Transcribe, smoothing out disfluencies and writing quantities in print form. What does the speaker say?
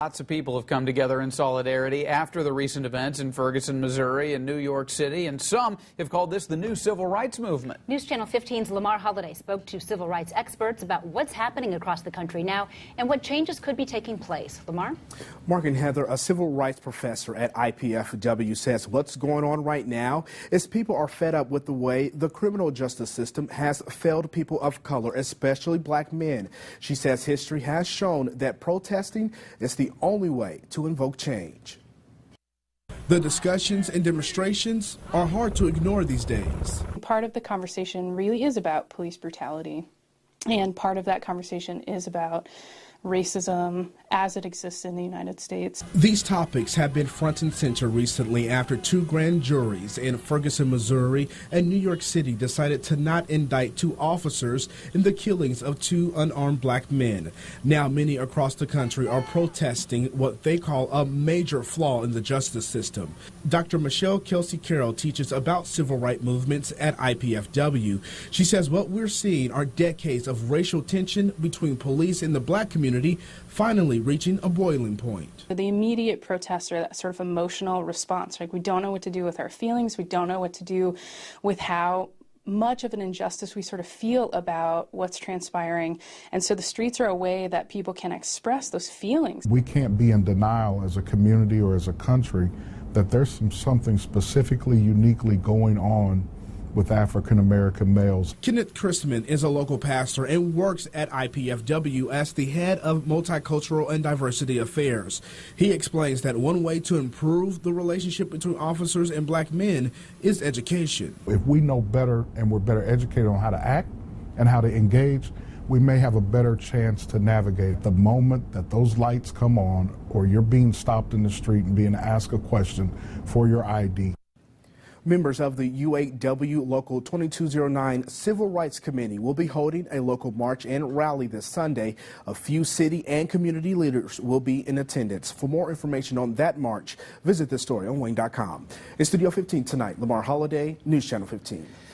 Lots of people have come together in solidarity after the recent events in Ferguson, Missouri and New York City, and some have called this the new civil rights movement. News Channel 15's Lamar Holliday spoke to civil rights experts about what's happening across the country now and what changes could be taking place. Lamar? Mark and Heather, a civil rights professor at IPFW, says what's going on right now is people are fed up with the way the criminal justice system has failed people of color, especially black men. She says history has shown that protesting is the only way to invoke change. The discussions and demonstrations are hard to ignore these days. Part of the conversation really is about police brutality, and part of that conversation is about racism as it exists in the United States. These topics have been front and center recently after two grand juries in Ferguson, Missouri and New York City decided to not indict two officers in the killings of two unarmed black men. Now many across the country are protesting what they call a major flaw in the justice system. Dr. Michelle Kelsey Carroll teaches about civil rights movements at IPFW. She says what we're seeing are decades of racial tension between police and the black community finally reaching a boiling point. The immediate protest, or that sort of emotional response, like we don't know what to do with our feelings, we don't know what to do with how much of an injustice we sort of feel about what's transpiring. And so the streets are a way that people can express those feelings. We can't be in denial as a community or as a country that there's something specifically uniquely going on with African-American males. Kenneth Christman is a local pastor and works at IPFW as the head of multicultural and diversity affairs. He explains that one way to improve the relationship between officers and black men is education. If we know better and we're better educated on how to act and how to engage, we may have a better chance to navigate. The moment that those lights come on or you're being stopped in the street and being asked a question for your ID. Members of the UAW Local 2209 Civil Rights Committee will be holding a local march and rally this Sunday. A few city and community leaders will be in attendance. For more information on that march, visit this story on Wayne.com. In Studio 15 tonight, Lamar Holliday, News Channel 15.